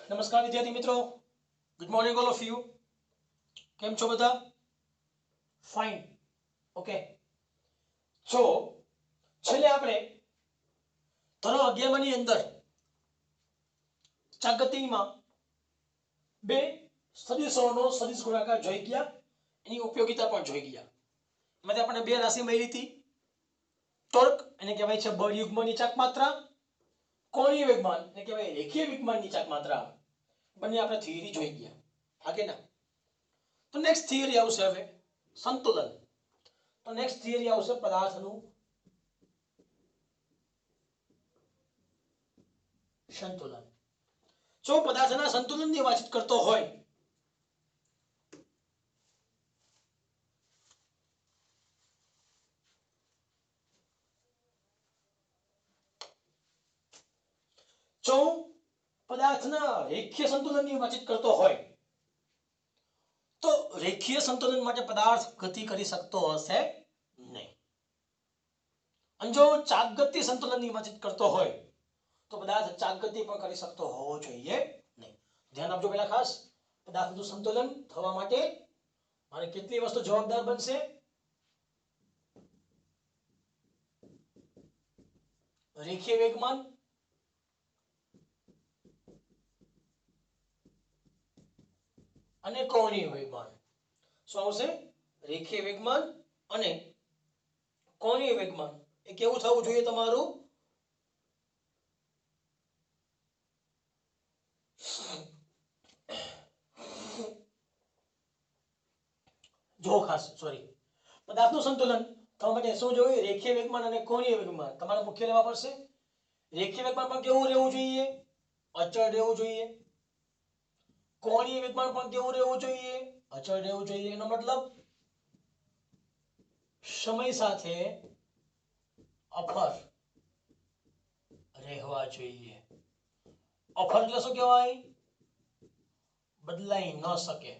નમસ્કાર વિદ્યાર્થી મિત્રો, good morning all of you. કેમ છો બધા? ફાઇન. ઓકે. જો છેલ્લે આપણે ધોરણ 11 ની અંદર ચાકગતિમાં બે સદિશોનો સદિશ ગુણાકાર જોઈ ગયા, એની ઉપયોગિતા પણ જોઈ ગયા. એમાંથી આપણને બે રાશિ મળી હતી. ટોર્ક એને કહેવાય છે બળ યુગ્મની ચાકમાત્રા, કોણીય વેગમાન એને કહેવાય રેખીય વેગમાનની ચાકમાત્રા. બંને આપણે થિયરી જોઈ ગયા. આગે ના તો નેક્સ્ટ થિયરી આવશે હવે સંતુલન. તો નેક્સ્ટ થિયરી આવશે પદાર્થનું સંતુલન. જો પદાર્થના સંતુલનની વાતચીત કરતો હોય જો પદાર્થના રેખીય સંતુલનની વાતચીત કરતો હોય તો રેખીય સંતુલન માટે પદાર્થ ગતિ કરી શકતો હશે નહીં. અને જો ચાકગતિ સંતુલનની વાતચીત કરતો હોય તો પદાર્થ ચાકગતિ પણ કરી શકતો હોવો જોઈએ નહીં. ધ્યાન આપજો પહેલા ખાસ. પદાર્થનું સંતુલન થવા માટે મારે કેટલી વસ્તુ જવાબદાર બનશે? રેખીય વેગમાન, અને કોણીય વેગમાન. શું આવશે? રેખીય વેગમાન અને કોણીય વેગમાન. એ કેવું થવું જોઈએ તમારું? જો ખાસ સોરી, પદાર્થનું સંતુલન થવા માટે શું જોઈએ? રેખીય વેગમાન અને કોણીય વેગમાન તમારે મુખ્ય લેવા પડશે. રેખીય વેગમાન પણ કેવું રહેવું જોઈએ? અચળ રહેવું જોઈએ. કોણીય વેગમાન પણ કેવું રહેવું જોઈએ? અચળ રહેવું જોઈએ. એનો મતલબ સમય સાથે અફર રહેવા જોઈએ. અફર એટલે શું કહેવાય? બદલાઈ ન શકે.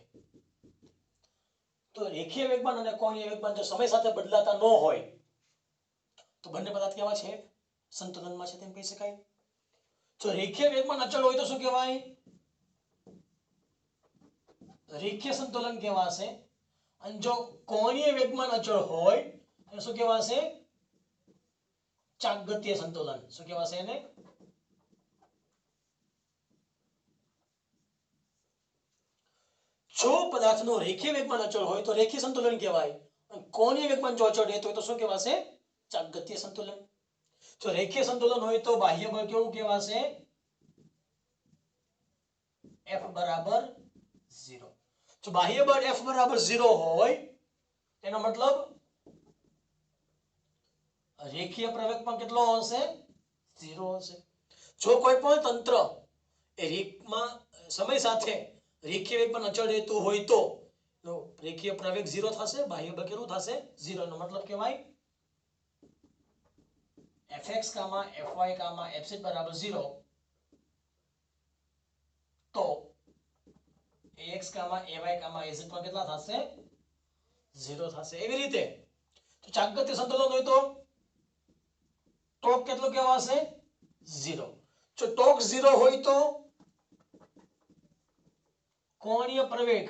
તો રેખીય વેગમાન અને કોણીય વેગમાન જો સમય સાથે બદલાતા ન હોય તો બંને પદાર્થ કેવા છે? સંતુલનમાં છે તેમ કહી શકાય. જો રેખીય વેગમાન અચળ હોય તો શું કહેવાય? રેખીય સંતુલન કહેવાશે. અને જો કોણીય વેગમાન અચળ હોય તો શું કહેવાશે? ચાકગતીય સંતુલન. શું કહેવાશે એને? જો પદાર્થનો રેખીય વેગમાન અચળ હોય તો રેખીય સંતુલન કહેવાય. અને કોણીય વેગમાન જો અચળ રહેતો હોય તો શું કહેવાશે? ચાકગતીય સંતુલન. જો રેખીય સંતુલન હોય તો બાહ્ય બળ કેવું કહેવાશે? F બરાબર 0. જો બાહ્ય બળ F બરાબર 0 હોય એનો મતલબ રેખીય પ્રવેગ પણ કેટલો હશે? 0 હશે. જો કોઈ પણ તંત્ર એ રેખમાં સમય સાથે રેખીય વેગ પણ અચળ રહેતું હોય તો રેખીય પ્રવેગ 0 થશે, બાહ્ય બળ કેટલું થશે? 0. નો મતલબ કહેવાય fx, fy, fz બરાબર 0 તો ax, ay, az પણ કેટલા થશે? 0 થશે. એવી રીતે તો ચાકગતીય સંતુલન હોય તો ટોક કેટલો કહેવાશે? 0. જો ટોક 0 હોય તો કોણીય પ્રવેગ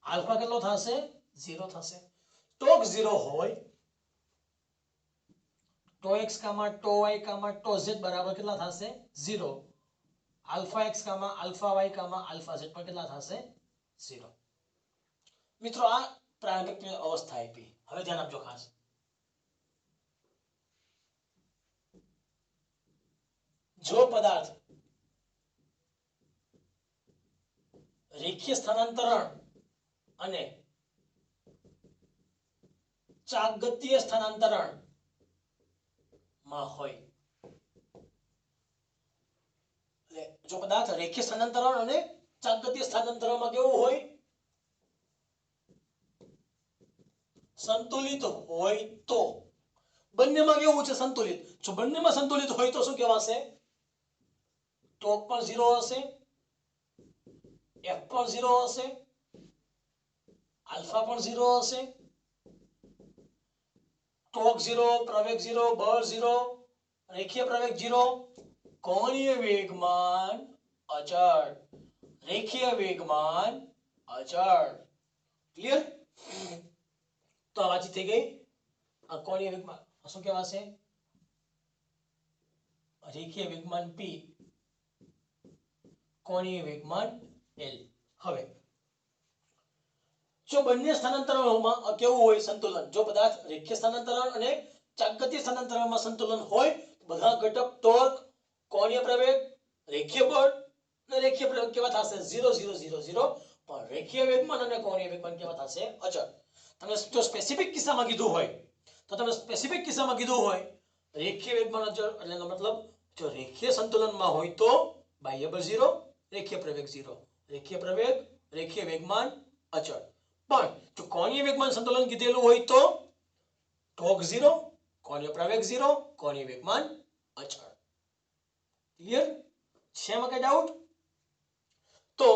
આલ્ફા કેટલો થશે? 0 થશે. ટોક 0 હોય ટો x, ટો y, ટો z બરાબર કેટલા થશે? 0. Alpha x, alpha y, alpha z પણ કેટલા થશે? 0. મિત્રો આ પ્રારંભિક અવસ્થા આપી. હવે ધ્યાન આપજો ખાસ. જો પદાર્થ રેખીય સ્થાનાંતરણ અને ચાકગતીય સ્થાનાંતરણ માં હોય, જો પદાર્થ રેખીય સ્થાનાંતરણ અને ચાકગતીય સ્થાનાંતરણમાં કેવું હોય? સંતુલિત હોય તો. બંનેમાં કેવું છે? સંતુલિત. જો બંનેમાં સંતુલિત હોય તો શું કહેવાશે? ટોક પણ 0 હશે, f પણ 0 હશે, આલ્ફા પણ 0 હશે. ટોક 0, પ્રવેગ 0, બળ 0, રેખીય પ્રવેગ 0, કોણીય વેગમાન અચળ, રેખીય વેગમાન અચળ. ક્લિયર? તો આ વાતચીત થઈ ગઈ. આ કોણીય વેગમાન શું કહેવાશે? રેખીય વેગમાન p, કોણીય વેગમાન l. હવે જો બંને સ્થાનાંતરણોમાં કેવું હોય સંતુલન, જો પદાર્થ રેખીય સ્થાનાંતરણ અને ચાકગતીય સ્થાનાંતરણમાં સંતુલન હોય, બધા ઘટક ટોર્ક, કોણીય પ્રવેગ, રેખીય બળ અને રેખીય પ્રવેગ કેવા થશે? 0 0 0 0. પણ રેખીય વેગમાન અને કોણીય વેગમાન કેવા થશે? અચળ. તમે જો સ્પેસિફિક કિસ્સામાં કીધું હોય તો તમે સ્પેસિફિક કિસ્સામાં કીધું હોય રેખીય વેગમાન અચળ એટલે મતલબ જો રેખીય સંતુલનમાં હોય તો બાહ્ય બળ 0, રેખીય પ્રવેગ 0, રેખીય પ્રવેગ, રેખીય વેગમાન અચળ. પણ જો કોણીય વેગમાન સંતુલન કીધેલું હોય તો ટોર્ક 0, કોણીય પ્રવેગ 0, કોણીય વેગમાન અચળ. ક્લિયર? છે એમાં કઈ ડાઉટ? તો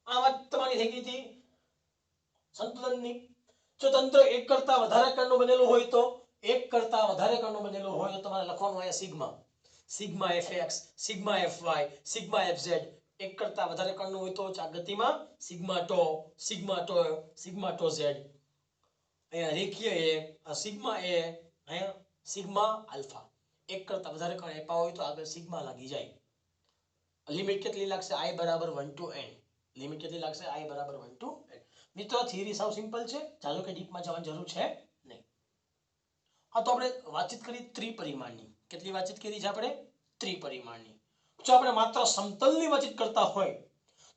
આ વાત તમારી થઈ ગઈ હતી સંતુલનની. જો તંત્ર એક કરતા વધારે કણનું બનેલું હોય તો તમારે લખવાનું હોય sigma, sigma fx, sigma fy, sigma fz. એક કરતા વધારે કણનું હોય તો ચાકગતિમાં સિગ્મા ટો, સિગ્મા ટો, સિગ્મા ટો z. અહીંયા રેખીય એ આ સિગ્મા એ, અહીંયા સિગ્મા આલ્ફા. એક કરતા વધારે કણ આપ્યા હોય તો આગળ સિગ્મા લાગી જાય. લિમિટ કેટલી લાગશે? I બરાબર 1 to n. લિમિટ કેટલી લાગશે? I બરાબર 1 to n. મિત્રો થિયરી સાવ સિમ્પલ છે, ચાલો કે ડીપમાં જવાની જરૂર છે નહીં. હા, તો આપણે વાતચીત કરી ત્રિપરિમાણની. કેટલી વાતચીત કરી છે આપણે? ત્રિપરિમાણની. જો આપણે માત્ર સમતલની વાતચીત કરતા હોય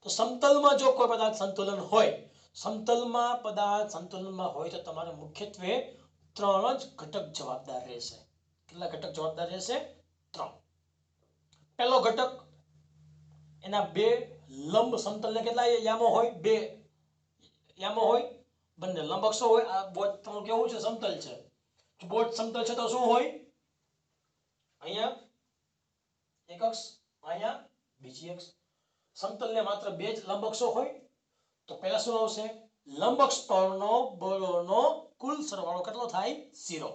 તો સમતલમાં જો કોઈ પદાર્થ સંતુલન હોય, સમતલમાં પદાર્થ સંતુલનમાં હોય તો તમારે મુખ્યત્વે 3 જ ઘટક જવાબદાર રહેશે. કેટલા ઘટક જવાબદાર રહેશે? 3. પહેલો ઘટક, એના બે લંબ સમતલને કેટલા યામો હોય? 2 યામો હોય. બંને લંબ અક્ષો હોય. આ બોર્ડ તમારું કેવું છે? સમતલ છે. બોર્ડ સમતલ છે તો શું હોય? અહીંયા એક અક્ષ, અહીંયા બીજી અક્ષ. સમતલને માત્ર 2 જ લંબ અક્ષો હોય તો પહેલા શું આવશે? લંબ અક્ષ પરનો બળોનો કુલ સરવાળો કેટલો થાય? 0.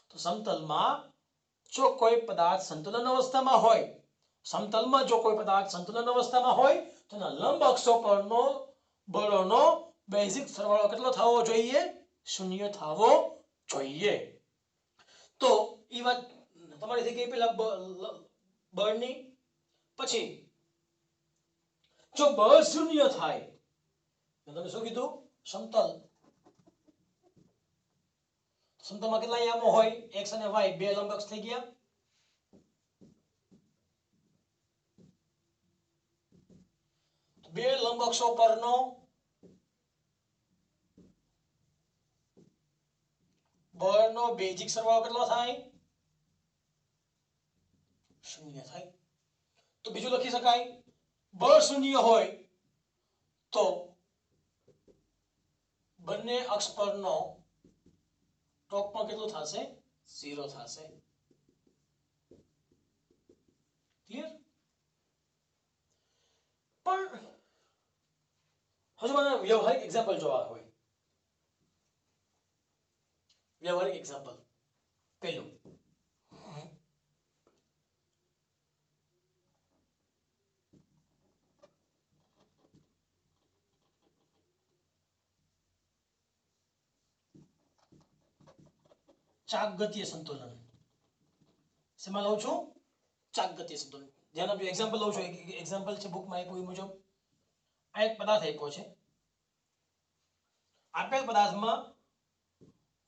તો સમતલમાં જો કોઈ પદાર્થ સંતુલન અવસ્થામાં હોય, સમતલમાં જો કોઈ પદાર્થ સંતુલન અવસ્થામાં હોય તો એના લંબ અક્ષો પરનો બળોનો બેઝિક સરવાળો કેટલો થવો જોઈએ? 0 થવો જોઈએ. તો એ વાત તમારી થઈ ગઈ પેલા બળની. પછી જો બળ 0 થાય, તમે શું કીધું? સમતલ. સમતલમાં કેટલા યામો હોય? x અને y, 2 લંબ અક્ષ થઈ ગયા. બે લંબ અક્ષો પરનો બળનો બેઝિક સરવાળો કેટલો થાય? 0 થાય. તો બીજું લખી શકાય, બળ 0 હોય તો બંને અક્ષ પરનો ટોક પણ કેટલું થશે? 0 થશે. ક્લિયર? પણ હજુ મને વ્યવહારિક એક્ઝામ્પલ જોવા હોય. વ્યવહારિક એક્ઝામ્પલ પહેલું, ચાકગતીય સંતુલન. શેમાં લઉં છું? ચાકગતીય સંતુલન. ધ્યાન આપજો, એક્ઝામ્પલ લઉં છું. એક્ઝામ્પલ છે બુકમાં આપ્યું એ મુજબ. આ એક પદાર્થ આપ્યો છે. આપેલ પદાર્થમાં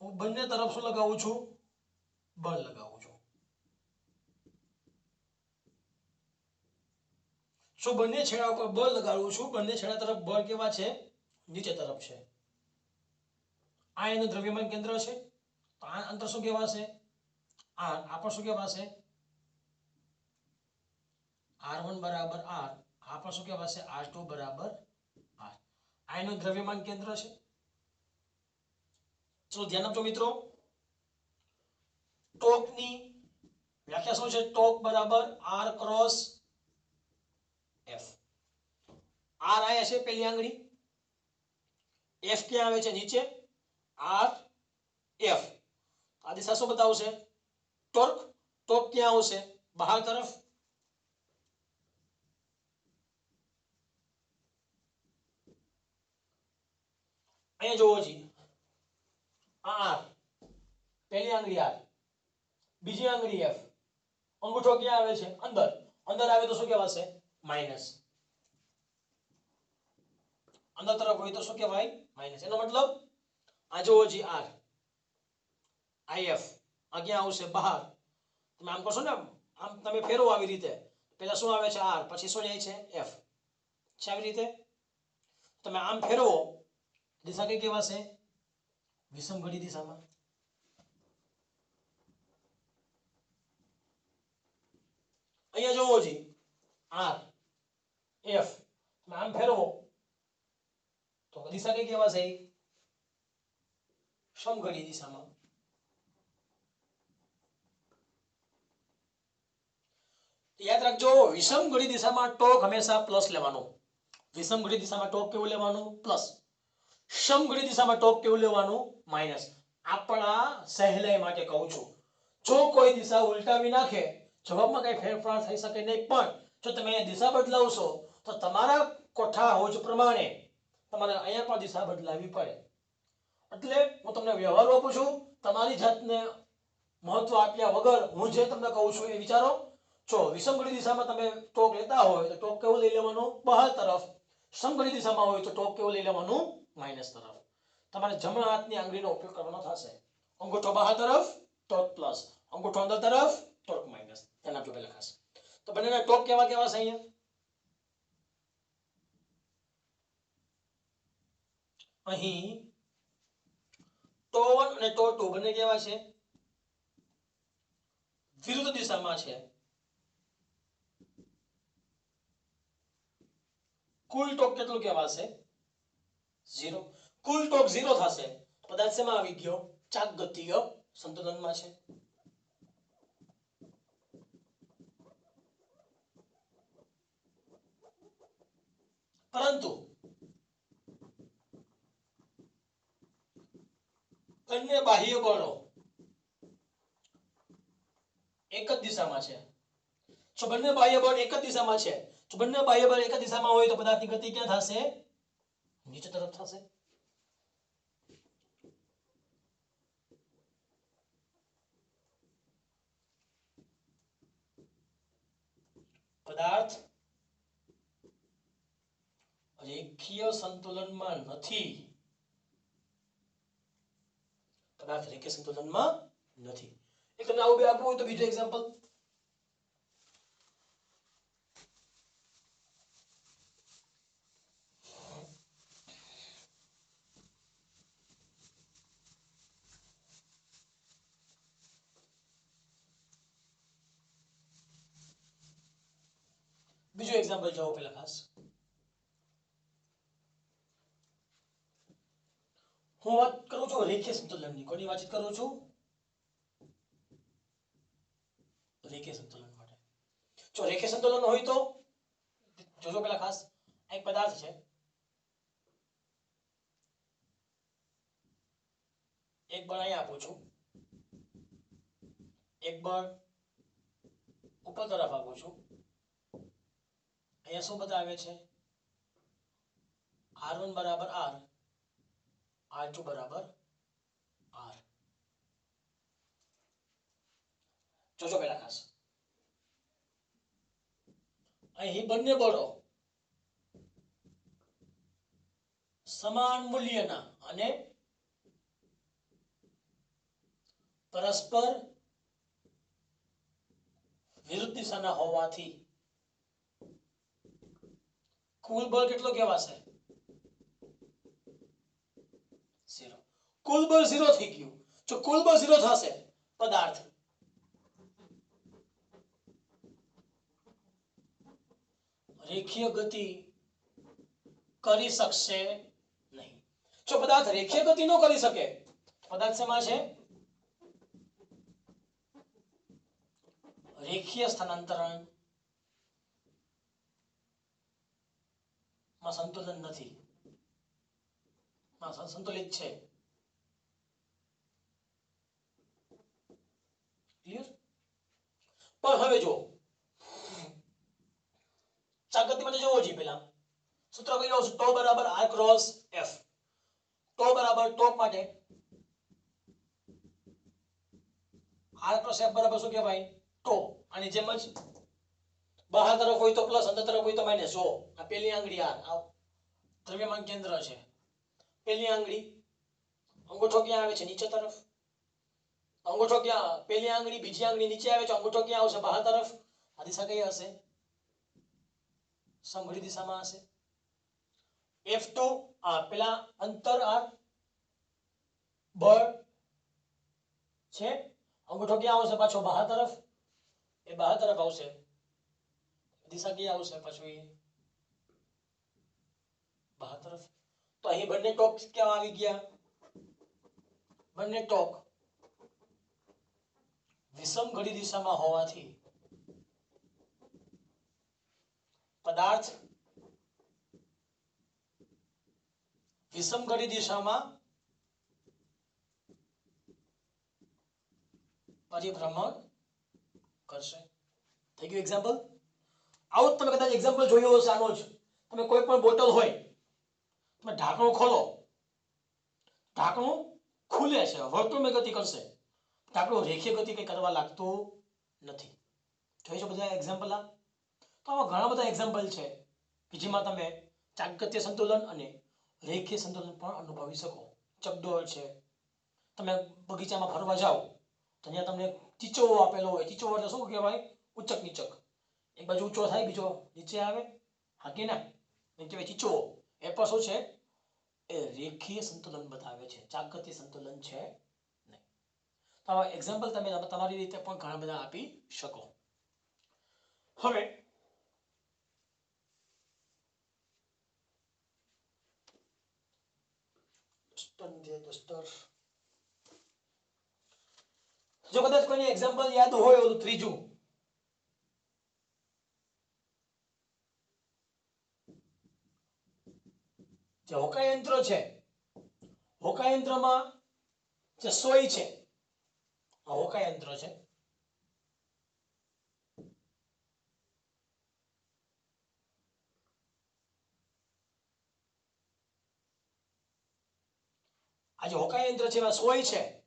હું બંને તરફ શું લગાવું છું? બળ લગાવું છું. જો બંને છેડા ઉપર બળ લગાડું છું, બંને છેડા તરફ બળ કેવા છે? નીચે તરફ છે. આ એનું દ્રવ્યમાન કેન્દ્ર છે. તો આ અંતર શું કહેવાશે? r. આ પણ શું કહેવાશે? r1 બરાબર r. આ પણ શું કહેવાશે? r2 બરાબર r. આ એનું દ્રવ્યમાન કેન્દ્ર છે. ચલો ધ્યાન આપજો મિત્રો. ટોકની વ્યાખ્યા શું છે? ટોક બરાબર r ક્રોસ f. r આયા છે પહેલી આંગળી, f ક્યાં આવે છે? નીચે. r f. આ દિશા શું બતાવશે? ટોર્ક. ટોક ક્યાં આવશે? બહાર તરફ. અહીંયા જોવો જી આ પહેલી આંગળી આર, બીજી આંગળી એફ, અંગૂઠો ક્યાં આવે છે અંદર, અંદર આવે તો શું કહેવાશે માઈનસ, અંદર તરફ હોય તો શું કહેવાય માઈનસ. એનો મતલબ આ જોવો જી આર આઈએફ આ ક્યાં આવશે બહાર, તમે આમ કરશો ને આમ તમે ફેરવો આવી રીતે, પહેલા શું આવે છે આર, પછી શું જાય છે એફ છે, આવી રીતે તમે આમ ફેરવો દિશા કઈ કહેવાશે વિષમઘડી દિશામાં. અહીંયા જોવો જી આર એફ તમે આમ ફેરવો તો દિશા કઈ કહેવાશે સમઘડી દિશામાં. યાદ રાખજો વિષમઘડી દિશામાં ટોક હંમેશા પ્લસ લેવાનો, વિષમઘડી દિશામાં ટોક કેવું લેવાનું પ્લસ, સમઘડી દિશામાં ટોક કેવું લેવાનું માઈનસ. આપણા સહેલાઈ માટે કહું છું, જો કોઈ દિશા ઉલટાવી નાખે જવાબમાં કઈ ફેરફાર થઈ શકે નહીં, પણ જો તમે દિશા બદલાવશો તો તમારા કોઠા હોજ પ્રમાણે તમારે અહીંયા પણ દિશા બદલાવી પડે. એટલે હું તમને વ્યવહાર આપું છું, તમારી જાતને મહત્વ આપ્યા વગર હું જે તમને કહું છું એ વિચારો. જો વિષમઘડી દિશામાં તમે ટોક લેતા હોય તો ટોક કેવું લઈ લેવાનું બહાર તરફ, સમઘડી દિશામાં હોય તો ટોક કેવું લઈ લેવાનું માઈનસ તરફ. તમારે જમણા હાથની આંગળીનો ઉપયોગ કરવાનો થશે, અંગૂઠો બહાર તરફ ટોક પ્લસ, અંગૂઠો અંદર તરફ ટોક માઈનસ. ધ્યાન આપજો પહેલા ખાસ. તો બંનેના ટોક કેવા કેવા છે અહીંયા, અહીં ટો1 અને ટો2 બંને કેવા છે વિરુદ્ધ દિશામાં છે. કુલ ટોક કેટલું કહેવાશે 0. કુલ ટોક 0 થશે પદાર્થ શેમાં આવી ગયો ચાક ગતિય સંતુલનમાં છે. પરંતુ બંને બાહ્ય બળો એક જ દિશામાં છે. જો બંને બાહ્ય બળ એક જ દિશામાં છે, જો બંને બાહ્ય બળ એક જ દિશામાં હોય તો પદાર્થની ગતિ ક્યાં થશે નીચે તરફ થશે. પદાર્થ રેખીય સંતુલનમાં નથી, પદાર્થ રેખીય સંતુલનમાં નથી. એક તમને આવું બે આપવું હોય તો બીજું એક્ઝામ્પલ, બીજું એક્ઝામ્પલ જોવો પેલા ખાસ. હું વાત કરું છું રેખીય સંતુલનની. કોની વાતચીત કરું છું? રેખીય સંતુલન માટે. જો રેખીય સંતુલન હોય તો જોજો પેલા ખાસ, એક પદાર્થ છે, એક બળ અહીંયા આપું છું, એક બળ ઉપર તરફ આપું છું. અહીંયા શું બતાવે છે R1 બરાબર R, R2 બરાબર R. જોજો પેલા ખાસ, અહીં બંને બળો સમાન મૂલ્યના અને પરસ્પર વિરુદ્ધ દિશાના હોવાથી કુલ બળ કેટલો કહેવાશે 0. કુલ બળ 0 થઈ ગયું. જો કુલ બળ 0 થશે પદાર્થ રેખીય ગતિ કરી શકશે નહીં. જો પદાર્થ રેખીય ગતિ ન કરી શકે, પદાર્થ શેમાં છે રેખીય સ્થાનાંતરણ માં સંતુલન નથી, સંતુલિત છે. ક્લિયર? પણ હવે જો ચાક ગતિ માટે જોવો જી, પેલા સૂત્ર કઈ લઉં છું, ટો બરાબર R ક્રોસ F. ટો બળ ટોક માટે r + f બરાબર શું કહેવાય ટો અને જેમ જ બહાર તરફ હોય તો પ્લસ અંદર તરફ હોય તો માઈનસ જો આ પેલી આંગળી આ દ્રવ્યમાન કેન્દ્ર છે પેલી આંગળી અંગૂઠો ક્યાં આવે છે નીચે તરફ અંગૂઠો ક્યાં પેલી આંગળી બીજી આંગળી નીચે આવે છે અંગૂઠો ક્યાં આવશે બહાર તરફ આ દિશા કઈ હશે સમઘડી દિશામાં હશે F2 આ પેલા અંતર r બળ છે અંગૂઠો ક્યાં આવશે પાછો બહાર તરફ એ બહાર તરફ આવશે દિશા ક્યાં આવશે પાછું એ બહાર તરફ તો અહીં બંને ટોક ક્યાં આવી ગયા બંને ટોક વિષમઘડી દિશામાં હોવાથી પદાર્થ વિષમઘડી દિશામાં પરિભ્રમણ કરશે થઈ ગયું એક્ઝામ્પલ આવું તમે કદાચ એક્ઝામ્પલ જોયું હશે આનો જ તમે કોઈ પણ બોટલ હોય તમે ઢાંકણું ખોલો ઢાંકણું ખુલે છે વર્તુળમાં ગતિ કરશે ઢાંકણું રેખીય ગતિ કઈ કરવા લાગતું નથી જોઈ છો બધા એક્ઝામ્પલ આ તો આવા ઘણા બધા એક્ઝામ્પલ છે કે જેમાં તમે ચાકગત્ય સંતુલન અને રેખીય સંતુલન પણ અનુભવી શકો ચકડોળ છે તમે બગીચામાં ફરવા જાઓ તો અહીંયા તમને ચીચોવો આપેલો હોય ચીચોવો એટલે શું કહેવાય ઉચ્ચક નીચક એક બાજુ ઊંચો થાય બીજો નીચે આવે હા કે ના એમ કહેવાય ચીચોવો એ પણ શું છે એ રેખીય સંતુલન બતાવે છે ચાકગત્ય સંતુલન છે નહીં તો આવા એક્ઝામ્પલ તમે તમારી રીતે પણ ઘણા બધા આપી શકો હવે જો કદાચ કોઈને એક્ઝામ્પલ યાદ હોય ઓલું ત્રીજું જે હોકાયંત્ર છે હોકાયંત્રમાં જે સોય છે આ હોકાયંત્ર છે આ જે હોકાયંત્ર છે એમાં સોય છે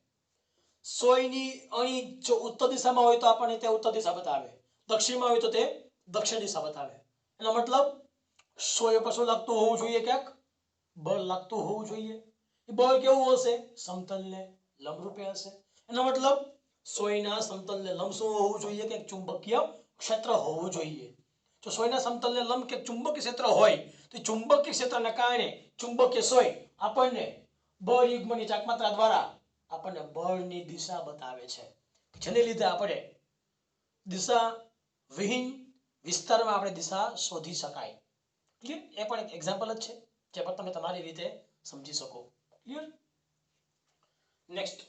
સોયની અણી જો ઉત્તર દિશામાં હોય તો આપણને તે ઉત્તર દિશા બતાવે દક્ષિણમાં હોય તો તે દક્ષિણ દિશા બતાવે એનો મતલબ સોય પર શું લાગતું હોવું જોઈએ ક્યાંક બળ લાગતું હોવું જોઈએ એ બળ કેવું હશે સમતલને લંબરૂપે હશે એનો મતલબ સોયના સમતલને લંબ શું હોવું જોઈએ કે ચુંબકીય ક્ષેત્ર હોવું જોઈએ જો સોયના સમતલને લંબ કે ચુંબકીય ક્ષેત્ર હોય તો ચુંબકીય ક્ષેત્રના કારણે ચુંબકીય સોય આપણને બળ યુગ્મની ચાકમાત્રા દ્વારા આપણને બળની દિશા બતાવે છે જેને લીધે આપણે દિશા વિહીન વિસ્તારમાં આપણે દિશા શોધી શકાય ક્લિયર એ પણ એક એક્ઝામ્પલ જ છે જે પર તમે તમારી રીતે સમજી શકો ક્લિયર નેક્સ્ટ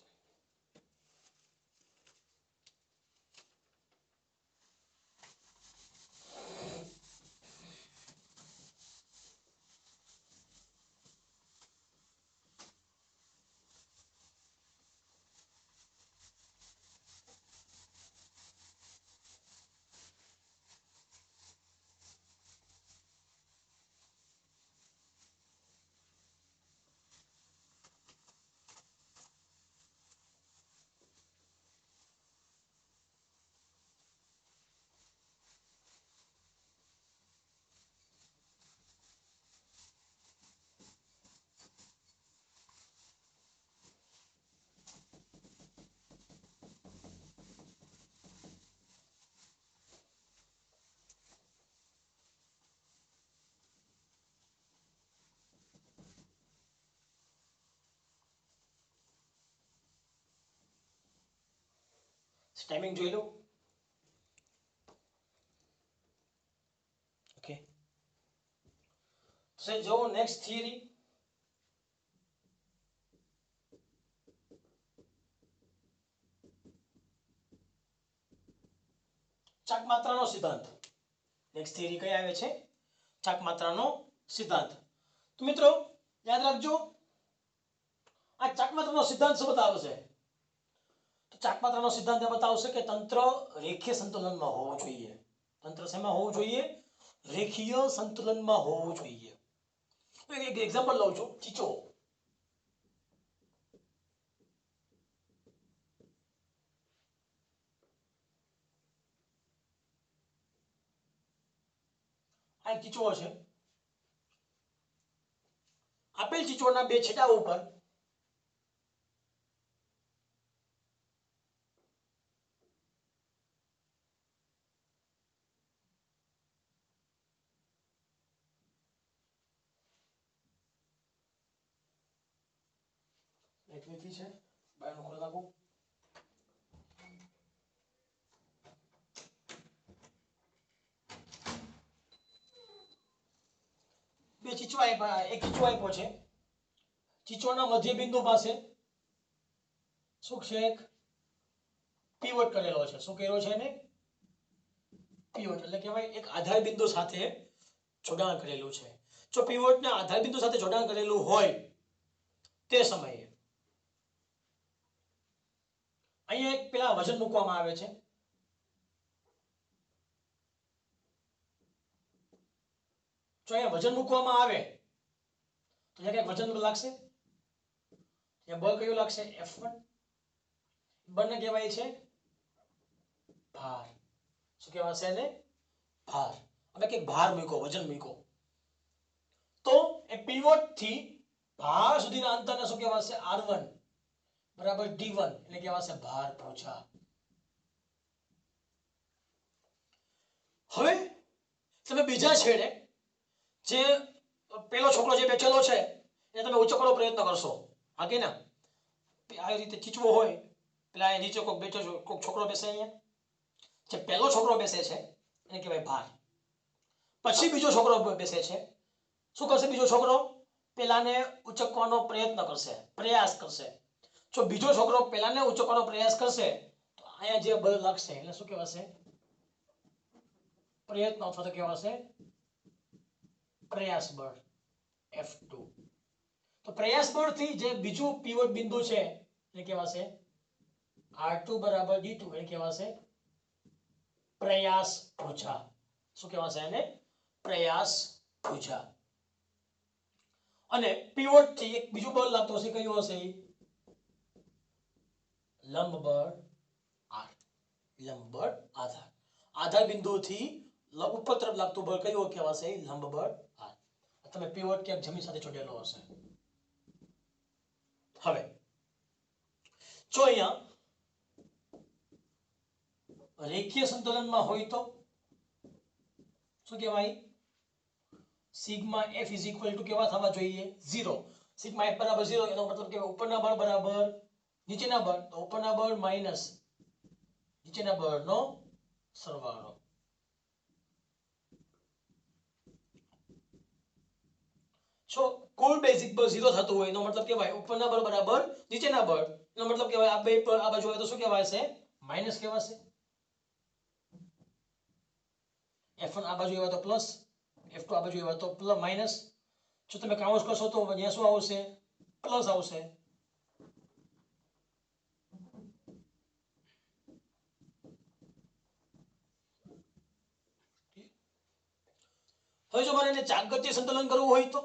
ટાઈમિંગ જોઈ લો ઓકે તો જો નેક્સ્ટ થિયરી ચાકમાત્રાનો સિદ્ધાંત નેક્સ્ટ થિયરી કઈ આવે છે ચાકમાત્રાનો સિદ્ધાંત તો મિત્રો યાદ રાખજો આ ચાકમાત્રાનો સિદ્ધાંત શું બતાવે છે તો ચાકમાત્રાનો સિદ્ધાંત એ બતાવશે કે તંત્ર રેખીય સંતુલનમાં હોવું જોઈએ તંત્ર શેમાં હોવું જોઈએ રેખીય સંતુલનમાં હોવું જોઈએ એક એક્ઝામ્પલ લઉં છું ચીચો આ ચીચવો છે, આપેલ ચીચોના બે છેડા ઉપર એક લીટી છે, બહારનું ખોલી નાખું. બે ચીચો આપ્યા, એક ચીચો આપ્યો છે, ચીચોના મધ્ય બિંદુ પાસે શું છે, એક પીવોટ કરેલો છે. શું કર્યો છે એને? પીવોટ એટલે કહેવાય એક આધાર બિંદુ સાથે જોડાણ કરેલું છે. જો પીવોટને આધાર બિંદુ સાથે જોડાણ કરેલું હોય તે સમયે અહીંયા એક પેલા વજન મૂકવામાં આવે છે. જો અહીંયા વજન મૂકવામાં આવે તો અહીંયા કંઈક વજન લાગશે, અહીંયા બળ કયું લાગશે? F1. બળને કહેવાય છે ભાર. શું કહેવાશે એને? ભાર. હવે કંઈક ભાર મૂક્યો, વજન મૂક્યો, તો એ પીવોટ થી ભાર સુધીના અંતરને શું કહેવાશે? R1 બરાબર D1 એટલે કહેવાશે ભાર પહોંચા. હવે તમે બીજા છેડે જે પેલો છોકરો જે બેઠેલો છે એને તમે ઉચકવાનો પ્રયત્ન કરશો, હા કે ના? આવી રીતે ચીચવો હોય, પેલા નીચે કોઈક બેઠો છે, કોઈક છોકરો બેસે, અહીંયા જે પહેલો છોકરો બેસે છે એને કહેવાય ભાર. પછી બીજો છોકરો બેસે છે, શું કરશે બીજો છોકરો? પેલાને ઉચકવાનો પ્રયત્ન કરશે, પ્રયાસ કરશે. જો બીજો છોકરો પેલાને ઉચકવાનો પ્રયાસ કરશે તો અહીંયા જે બળ લાગશે એટલે શું કહેવાશે? પ્રયત્ન અથવા તો કહેવાશે પ્રયાસ બળ F2. તો પ્રયાસ બળથી જે બીજું પીવોટ બિંદુ છે એ કહેવાશે R2 બરાબર D2 એટલે કહેવાશે પ્રયાસ ભુજા. શું કહેવાશે એને? પ્રયાસ ભુજા. અને પીવોટ થી એક બીજું બળ લાગતું હશે, કયું હશે? લંબ બળ R. લંબ બળ આધાર. આધાર બિંદુથી ઉપર તરફ લાગતું બળ કયું કહેવાશે? લંબ બળ R. તમે પીવોટ ક્યાંક જમીન સાથે જોડેલો હશે. હવે જો અહીંયા રેખીય સંતુલનમાં હોય તો શું કહેવાય? Sigma F is equal to કેવા થવા જોઈએ? 0. સિગ્મા F બરાબર 0 એનો મતલબ કે ઉપરના બળ બરાબર નીચેના બળ, તો ઉપરના બળ માઈનસ નીચેના બળનો સરવાળો. જો કુલ બેઝિક બળ 0 થતું હોય એનો મતલબ કહેવાય ઉપરના બળ બરાબર નીચેના બળ, એનો મતલબ કહેવાય આ બે આ બાજુ આવે તો શું કહેવાશે? માઈનસ કહેવાશે. F1 આ બાજુ આવે તો પ્લસ, F2 આ બાજુ આવે તો પ્લસ માઈનસ. જો તમે કાઉન્સ કરશો તો અહીંયા શું આવશે? પ્લસ આવશે. હવે જો મારે એને ચાકગતીય સંતુલન કરવું હોય તો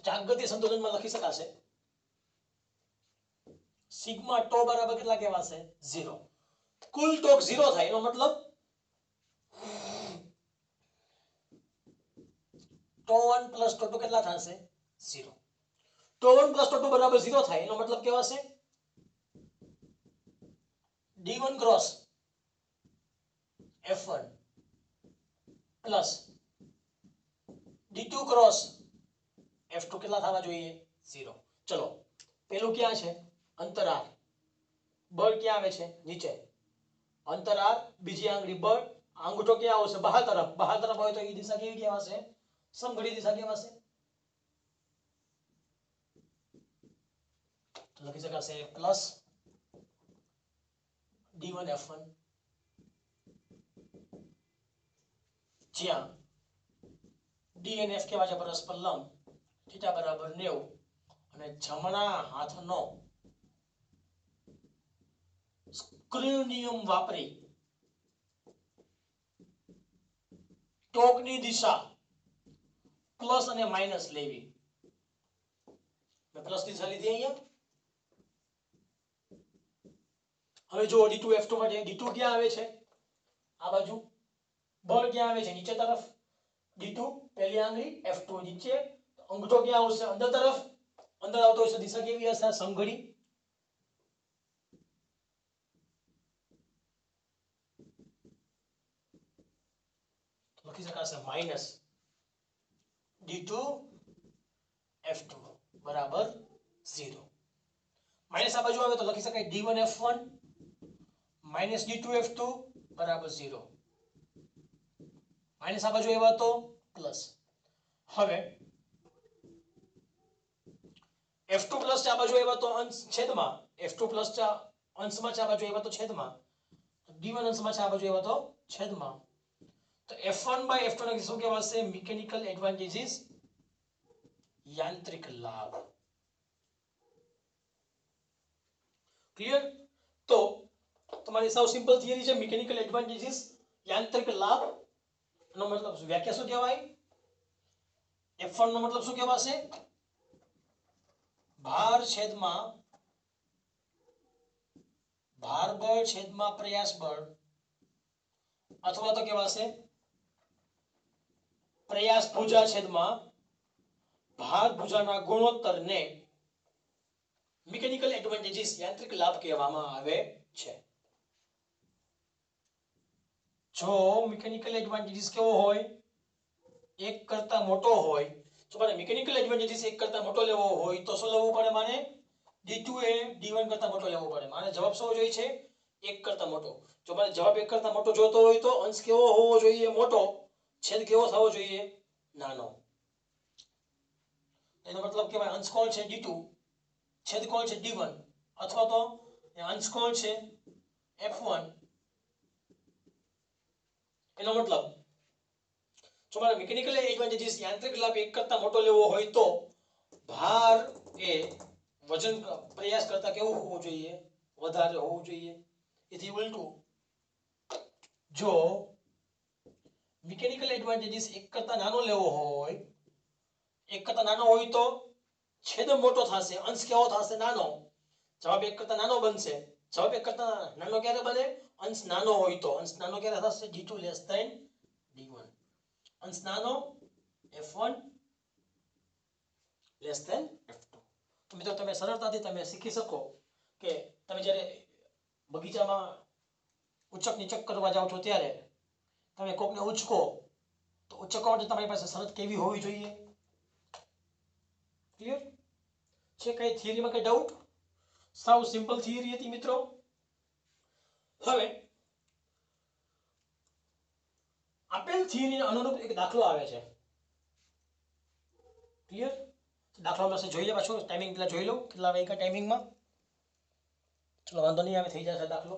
ચાકગતીય સંતુલનમાં લખી શકાશે સિગ્મા ટો બરાબર કેટલા કહેવાશે? 0. કુલ ટોક 0 થાય એનો મતલબ ટો 1 પ્લસ ટો 2 કેટલા થશે? 0. ટો 1 પ્લસ ટો 2 બરાબર 0 થાય એનો મતલબ કહેવાશે D1 cross F1 plus D2 cross F2 કેટલા થવા જોઈએ? 0. ચલો પેલું ક્યાં છે? અંતરાલ. બળ ક્યાં આવે છે? નીચે. અંતરાલ, બીજી આંગળી બળ, અંગૂઠો ક્યાં આવશે? બહાર તરફ. બહાર તરફ હોય તો એ દિશા કેવી કહેવાશે? સમઘડી દિશા કહેવાશે. તો લખી શકાશે પ્લસ D1 F1 જ્યાં D અને F કેવા છે? પરસ્પર લંબ, થીટા બરાબર 90 અને જમણા હાથનો સ્ક્રૂ નિયમ વાપરી ટોકની દિશા પ્લસ અને માઈનસ લેવી. મેં પ્લસ દિશા લીધી અહીંયા, હવે જો D2F2 માટે D2 ક્યાં આવે છે? આ બાજુ. બળ ક્યાં આવે છે? નીચે તરફ. D2 પહેલી આંગળી, F2 નીચે. અંગૂઠો ક્યાં આવશે? અંદર તરફ. અંદર આવતો હશે દિશા કેવી હશે? સમઘડી. લખી શકાશે માઇનસ D2 F2 બરાબર 0. માઇનસ આ બાજુ આવે તો લખી શકાય D1 F1 minus D2 F2 બરાબર 0. માઇનસ આ બાજુ આવ્યા તો પ્લસ. હવે F2 પ્લસ આ બાજુ આવ્યા તો અંશ છેદમાં, F2 પ્લસ અંશમાં છે, આ બાજુ આવ્યા તો છેદમાં, D1 અંશમાં છે, આ બાજુ આવ્યા તો છેદમાં. તો F1 by F2 ને શું કહેવાશે? મિકેનિકલ એડવાન્ટેજીસ, યાંત્રિક લાભ. ક્લિયર? તો તમારી સાવ સિમ્પલ થિયરી છે મિકેનિકલ એડવાન્ટેજીસ, યાંત્રિક લાભ. નો મતલબ વ્યાખ્યા શું કહેવાય? F1 નો મતલબ શું કહેવાશે? ભાર છેદમાં ભાર બળ છેદમાં પ્રયાસ બળ, અથવા તો કહેવાશે પ્રયાસ ભુજા છેદમાં ભાર ભુજાના ગુણોત્તરને મિકેનિકલ એડવાન્ટેજીસ, યાંત્રિક લાભ કહેવામાં આવે છે. જો મિકેનિકલ એડવાન્ટેજીસ કેવો હોય? એક કરતા મોટો હોય. જો મારે મિકેનિકલ એડવાન્ટેજીસ એક કરતા મોટો લેવો હોય તો શું લેવું પડે? મારે D2 એ D1 કરતા મોટો લેવો પડે. મારે જવાબ શું જોઈએ છે? એક કરતા મોટો. જો મારે જવાબ એક કરતા મોટો જોતો હોય તો અંશ કેવો હોવો જોઈએ? મોટો. છેદ કેવો થવો જોઈએ? નાનો. એનો મતલબ કે ભાઈ અંશ કોણ છે? D2, છેદ કોણ છે? D1, અથવા તો અંશ કોણ છે? F1. એનો મતલબ જો મારે મિકેનિકલ એડવાન્ટેજીસ, યાંત્રિક લાભ એક કરતા મોટો લેવો હોય તો ભાર એ વજન પ્રયાસ કરતા કેવું હોવું જોઈએ? વધારે હોવું જોઈએ. એથી ઉલટું જો મિકેનિકલ એડવાન્ટેજીસ એક કરતા નાનો લેવો હોય, એક કરતા નાનો હોય તો છેદ મોટો થશે, અંશ કેવો થશે? નાનો. જવાબ એક કરતા નાનો બનશે. જવાબ એક કરતા નાનો ક્યારે બને? અંશ નાનો હોય તો. અંશ નાનો ક્યારે થશે? D2 less than D1. અંશ નાનો F1 less than F2. તો મિત્રો તમે સરળતાથી તમે શીખી શકો કે તમે જ્યારે બગીચામાં ઉચક નીચક કરવા જાઓ છો ત્યારે તમે કોકને ઉચકો તો ઉચકવા માટે તમારી પાસે શરત કેવી હોવી જોઈએ? ક્લિયર છે? કઈ થિયરીમાં કઈ ડાઉટ? સાવ સિમ્પલ થિયરી હતી મિત્રો. હવે આપેલ થિયરીને અનુરૂપ એક દાખલો આવે છે. ક્લિયર? દાખલો આપણે જોઈએ પાછું. ટાઈમિંગ પેલા જોઈ લઉં કેટલા વાગ્યા ટાઈમિંગમાં. ચલો વાંધો નહીં આવે, થઈ જશે દાખલો.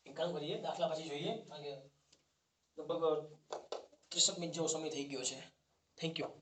એક કામ કરીએ, દાખલા પછી જોઈએ કારણ કે લગભગ 30 મિનિટ જેવો સમય થઈ ગયો છે. Thank you.